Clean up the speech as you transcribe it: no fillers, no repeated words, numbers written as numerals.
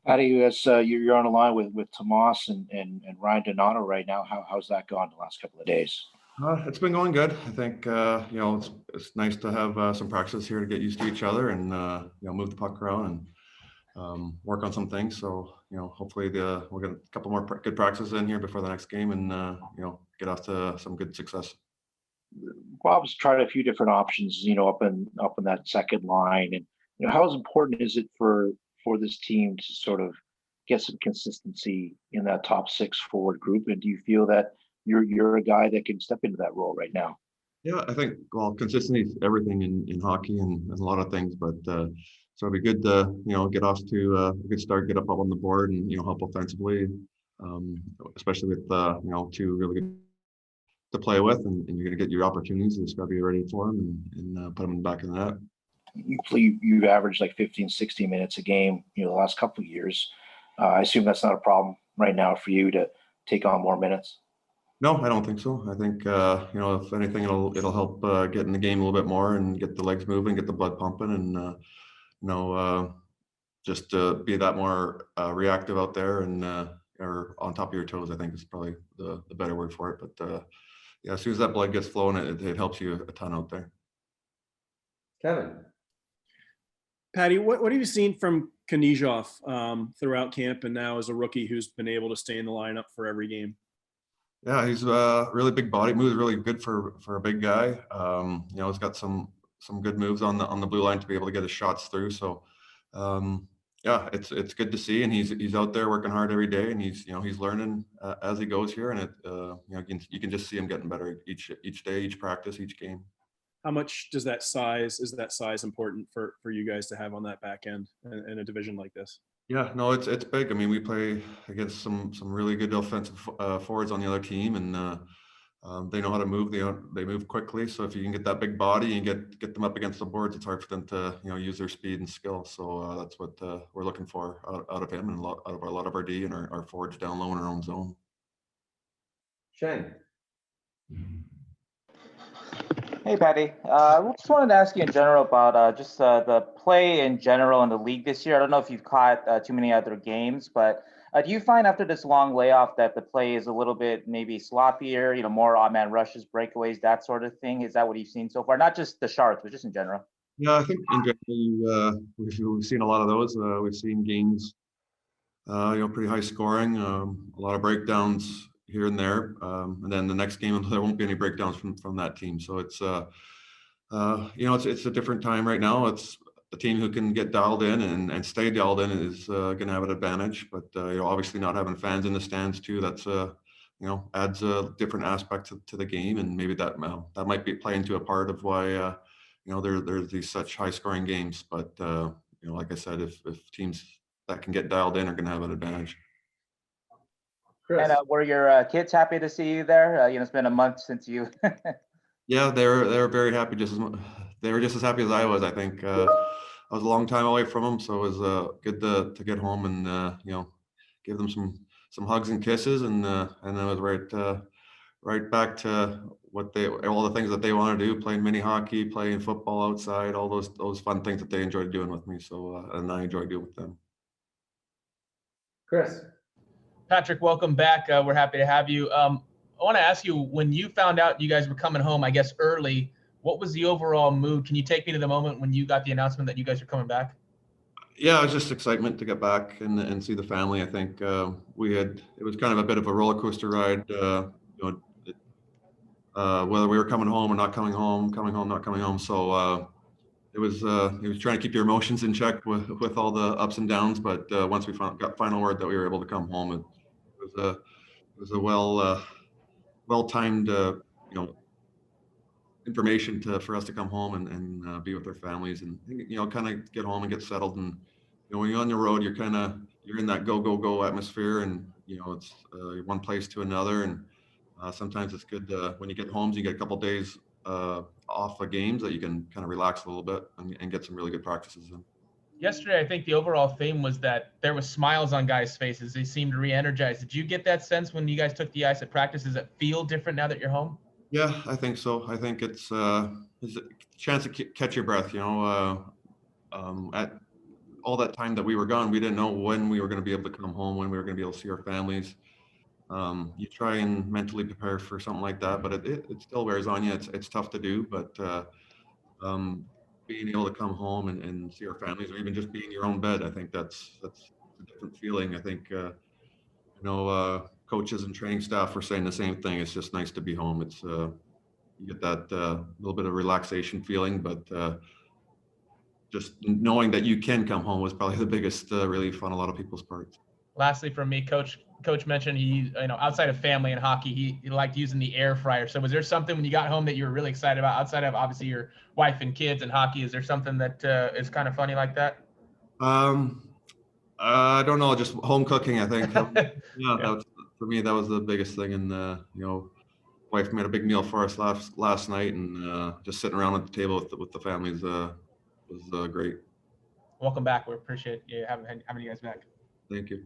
Patty, as you're on the line with Tomas and Ryan Donato right now. How's that gone the last couple of days? It's been going good. I think it's nice to have some practice here to get used to each other and move the puck around and work on some things. So hopefully we'll get a couple more good practices in here before the next game and get off to some good success. Bob's tried a few different options, up in that second line, and how important is it for this team to sort of get some consistency in that top six forward group? And do you feel that you're a guy that can step into that role right now? Yeah, I think consistency is everything in hockey and a lot of things, but so it'd be good to get off to a good start, get up on the board, and help offensively, especially with two really good to play with, and you're going to get your opportunities. You just got to be ready for them and put them in the back of the net. You've averaged like 15, 16 minutes a game, the last couple of years. I assume that's not a problem right now for you to take on more minutes. No, I don't think so. I think if anything, it'll help get in the game a little bit more and get the legs moving, get the blood pumping, and just be that more reactive out there and or on top of your toes. I think is probably the better word for it. But yeah, as soon as that blood gets flowing, it helps you a ton out there. Kevin. Patty, what have you seen from Knyzhov throughout camp and now as a rookie who's been able to stay in the lineup for every game? Yeah, he's a really big body, moves really good for a big guy. He's got some good moves on the blue line to be able to get his shots through. So yeah, it's good to see, and he's out there working hard every day, and he's learning as he goes here, and you can just see him getting better each day, each practice, each game. How much is that size important for you guys to have on that back end in a division like this? Yeah, no, it's big. I mean, we play against some really good offensive forwards on the other team, and they know how to move. They move quickly. So if you can get that big body and get them up against the boards, it's hard for them to use their speed and skill. So that's what we're looking for out of him and out of a lot of our D and our forwards down low in our own zone. Shane. Hey, Patty. I just wanted to ask you in general about just the play in general in the league this year. I don't know if you've caught too many other games, but do you find after this long layoff that the play is a little bit maybe sloppier, more odd-man rushes, breakaways, that sort of thing? Is that what you've seen so far? Not just the Sharks, but just in general. Yeah, I think in general we've seen a lot of those. We've seen games, pretty high scoring, a lot of breakdowns here and there, and then the next game there won't be any breakdowns from that team. So it's it's a different time right now. It's a team who can get dialed in and stay dialed in is going to have an advantage. But obviously not having fans in the stands too, that's adds a different aspect to the game, and maybe that might be play into a part of why there's these such high scoring games. But like I said, if teams that can get dialed in are going to have an advantage. Chris. And were your kids happy to see you there? It's been a month since you. Yeah, they were very happy. They were just as happy as I was. I think I was a long time away from them, so it was good to get home and give them some hugs and kisses, and then it was right back to all the things that they want to do: playing mini hockey, playing football outside, all those fun things that they enjoyed doing with me. So and I enjoyed doing with them. Chris. Patrick, welcome back. We're happy to have you. I want to ask you, when you found out you guys were coming home, I guess early, what was the overall mood? Can you take me to the moment when you got the announcement that you guys are coming back? Yeah, it was just excitement to get back and see the family. I think it was kind of a bit of a roller coaster ride, whether we were coming home or not coming home, not coming home. So it was trying to keep your emotions in check with all the ups and downs. But once we got final word that we were able to come home, it was a well-timed information for us to come home and be with our families and kind of get home and get settled. And when you're on the road, you're in that go atmosphere, and it's one place to another. And sometimes it's good when you get home, you get a couple of days off of games that you can kind of relax a little bit and get some really good practices in. Yesterday, I think the overall theme was that there was smiles on guys' faces. They seemed re-energized. Did you get that sense when you guys took the ice at practice? Does it feel different now that you're home? Yeah, I think so. I think it's a chance to catch your breath. At all that time that we were gone, we didn't know when we were going to be able to come home, when we were going to be able to see our families. You try and mentally prepare for something like that, but it still wears on you. It's tough to do, but being able to come home and see our families, or even just be in your own bed, I think that's a different feeling. I think coaches and training staff were saying the same thing. It's just nice to be home. It's you get that little bit of relaxation feeling, but just knowing that you can come home was probably the biggest relief on a lot of people's parts. Lastly, from me, coach mentioned he, outside of family and hockey, he liked using the air fryer. So was there something when you got home that you were really excited about outside of obviously your wife and kids and hockey? Is there something that is kind of funny like that? I don't know, just home cooking, I think. Yeah, Yeah. that was, for me, that was the biggest thing. And wife made a big meal for us last night, and just sitting around at the table with the families was great. Welcome back. We appreciate you having you guys back. Thank you.